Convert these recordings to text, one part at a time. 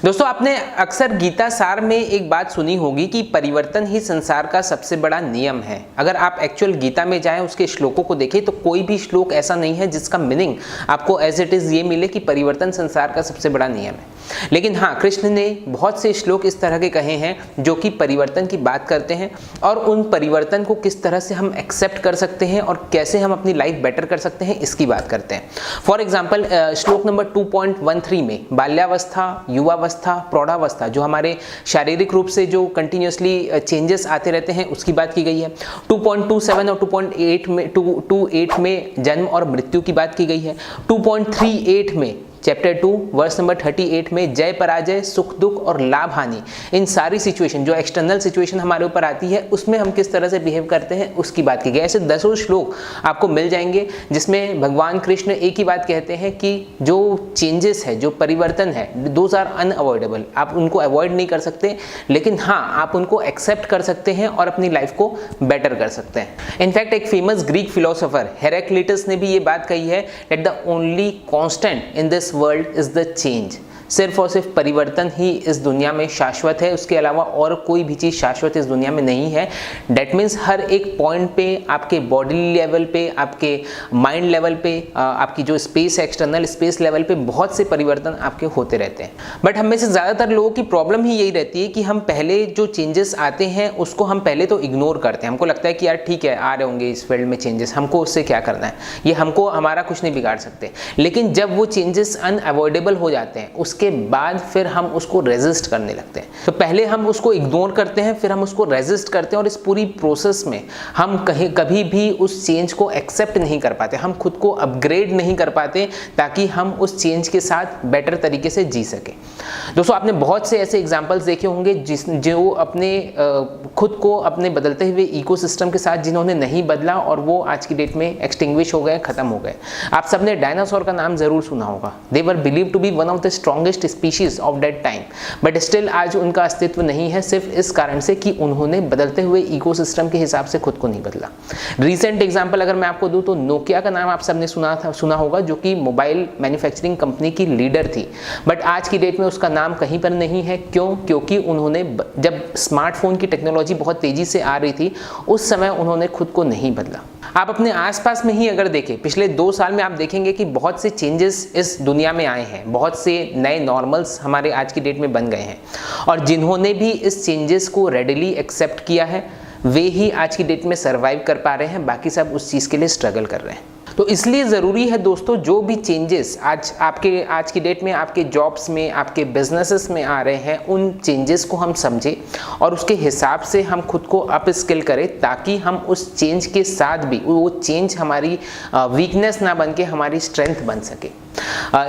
दोस्तों, आपने अक्सर गीता सार में एक बात सुनी होगी कि परिवर्तन ही संसार का सबसे बड़ा नियम है। अगर आप एक्चुअल गीता में जाएं, उसके श्लोकों को देखें तो कोई भी श्लोक ऐसा नहीं है जिसका मीनिंग आपको एज इट इज ये मिले कि परिवर्तन संसार का सबसे बड़ा नियम है। लेकिन हाँ, कृष्ण ने बहुत से श्लोक इस तरह के कहे हैं जो कि परिवर्तन की बात करते हैं और उन परिवर्तन को किस तरह से हम एक्सेप्ट कर सकते हैं और कैसे हम अपनी लाइफ बेटर कर सकते हैं, इसकी बात करते हैं। फॉर एग्जाम्पल, श्लोक नंबर 2.13 में बाल्यावस्था, युवावस्था, प्रौढ़ावस्था, जो हमारे शारीरिक रूप से जो कंटिन्यूसली चेंजेस आते रहते हैं, उसकी बात की गई है। 2.27 और 2.28 में जन्म और मृत्यु की बात की गई है। 2.38 में चैप्टर 2 वर्स नंबर 38 में जय पराजय, सुख दुख और लाभ हानि, इन सारी सिचुएशन, जो एक्सटर्नल सिचुएशन हमारे ऊपर आती है, उसमें हम किस तरह से बिहेव करते हैं, उसकी बात की गई। ऐसे दसों श्लोक आपको मिल जाएंगे जिसमें भगवान कृष्ण एक ही बात कहते हैं कि जो चेंजेस है, जो परिवर्तन है, दोज आर अनअवॉइडेबल। आप उनको अवॉइड नहीं कर सकते, लेकिन हाँ, आप उनको एक्सेप्ट कर सकते हैं और अपनी लाइफ को बेटर कर सकते हैं। इनफैक्ट एक फेमस ग्रीक फिलोसोफर हेराक्लिटस ने भी ये बात कही है that the only constant in this world is the change. सिर्फ और सिर्फ परिवर्तन ही इस दुनिया में शाश्वत है, उसके अलावा और कोई भी चीज़ शाश्वत इस दुनिया में नहीं है। डेट मीन्स हर एक पॉइंट पे, आपके बॉडी लेवल पे, आपके माइंड लेवल पे, आपकी जो स्पेस है, एक्सटर्नल स्पेस लेवल पे बहुत से परिवर्तन आपके होते रहते हैं। बट हम में से ज़्यादातर लोगों की प्रॉब्लम ही यही रहती है कि हम पहले जो चेंजेस आते हैं उसको हम पहले तो इग्नोर करते हैं। हमको लगता है कि यार ठीक है, आ रहे होंगे इस फील्ड में चेंजेस, हमको उससे क्या करना है, ये हमको हमारा कुछ नहीं बिगाड़ सकते। लेकिन जब वो चेंजेस अनअवॉइडेबल हो जाते हैं, उसके बाद फिर हम उसको रेजिस्ट करने लगते हैं। तो पहले हम उसको इग्नोर करते हैं, फिर हम उसको रेजिस्ट करते हैं, और इस पूरी प्रोसेस में हम कभी भी उस चेंज को एक्सेप्ट नहीं कर पाते, हम खुद को अपग्रेड नहीं कर पाते ताकि हम उस चेंज के साथ बेटर तरीके से जी सके। दोस्तों, आपने बहुत से ऐसे एग्जाम्पल्स देखे होंगे जो अपने खुद को अपने बदलते हुए इकोसिस्टम के साथ जिन्होंने नहीं बदला और वो आज की डेट में एक्सटिंग्विश हो गए, खत्म हो गए। आप सबने डायनासोर का नाम जरूर सुना होगा। They were believe to be one of the strongest species of that time, but still आज उनका अस्तित्व नहीं है, सिर्फ इस कारण से कि उन्होंने बदलते हुए इकोसिस्टम के हिसाब से खुद को नहीं बदला। रीसेंट एग्जांपल अगर मैं आपको दूं तो नोकिया का नाम आप सबने सुना होगा, जो कि मोबाइल मैन्युफैक्चरिंग कंपनी की लीडर थी, बट आज की डेट में उसका नाम कहीं पर नहीं है। क्यों? क्योंकि उन्होंने जब स्मार्टफोन की टेक्नोलॉजी बहुत तेजी से आ रही थी, उस समय उन्होंने खुद को नहीं बदला। आप अपने आसपास में ही अगर देखें, पिछले 2 साल में आप देखेंगे कि बहुत से चेंजेस इस दुनिया में आए हैं, बहुत से नए नॉर्मल्स हमारे आज की डेट में बन गए हैं, और जिन्होंने भी इस चेंजेस को रेडिली एक्सेप्ट किया है, वे ही आज की डेट में सर्वाइव कर पा रहे हैं, बाकी सब उस चीज़ के लिए स्ट्रगल कर रहे हैं। तो इसलिए ज़रूरी है दोस्तों, जो भी चेंजेस आज की डेट में आपके जॉब्स में, आपके बिजनेसेस में आ रहे हैं, उन चेंजेस को हम समझें और उसके हिसाब से हम खुद को अप स्किल करें, ताकि हम उस चेंज के साथ भी वो चेंज हमारी वीकनेस ना बन के हमारी स्ट्रेंथ बन सके।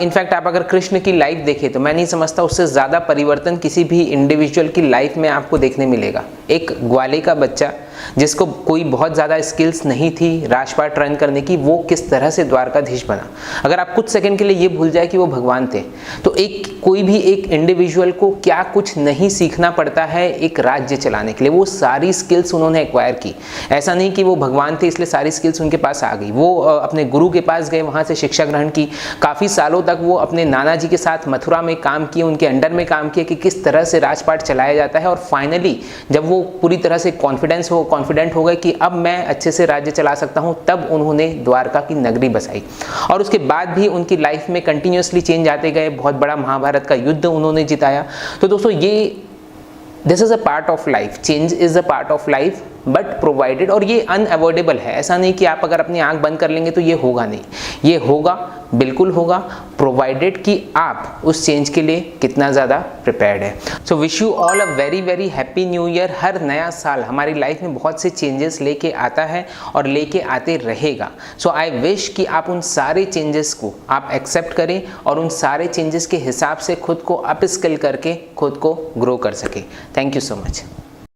इनफैक्ट आप अगर कृष्ण की लाइफ देखें तो मैं नहीं समझता उससे ज़्यादा परिवर्तन किसी भी इंडिविजुअल की लाइफ में आपको देखने मिलेगा। एक ग्वाले का बच्चा जिसको कोई बहुत ज़्यादा स्किल्स नहीं थी राजपाट रन करने की, वो किस तरह से द्वारकाधीश बना। अगर आप कुछ सेकंड के लिए ये भूल जाए कि वो भगवान थे, तो कोई भी एक इंडिविजुअल को क्या कुछ नहीं सीखना पड़ता है एक राज्य चलाने के लिए। वो सारी स्किल्स उन्होंने एक्वायर की। ऐसा नहीं कि वो भगवान थे इसलिए सारी स्किल्स उनके पास आ गई। वो अपने गुरु के पास गए, वहाँ से शिक्षा ग्रहण की। काफ़ी सालों तक वो अपने नाना जी के साथ मथुरा में काम किए, उनके अंडर में काम किए कि किस तरह से राजपाट चलाया जाता है। और फाइनली जब वो पूरी तरह से कॉन्फिडेंट हो गए कि अब मैं अच्छे से राज्य चला सकता हूँ, तब उन्होंने द्वारका की नगरी बसाई। और उसके बाद भी उनकी लाइफ में कंटिन्यूसली चेंज आते गए। बहुत बड़ा महाभारत का युद्ध उन्होंने जिताया। तो दोस्तों, this is a part of life, change is a part of life, but provided, और ये अनअवॉइडेबल है। ऐसा नहीं कि आप अगर अपनी आंख बंद कर लेंगे तो ये होगा नहीं, ये होगा, बिल्कुल होगा, प्रोवाइडेड कि आप उस चेंज के लिए कितना ज़्यादा प्रिपेयर्ड है। So wish you all a very very happy new year. हर नया साल हमारी लाइफ में बहुत से चेंजेस लेके आता है और लेके आते रहेगा। सो आई विश कि आप उन सारे चेंजेस को आप एक्सेप्ट करें और उन सारे चेंजेस के हिसाब से खुद को अप स्किल करके खुद को ग्रो कर सकें। Thank you so much.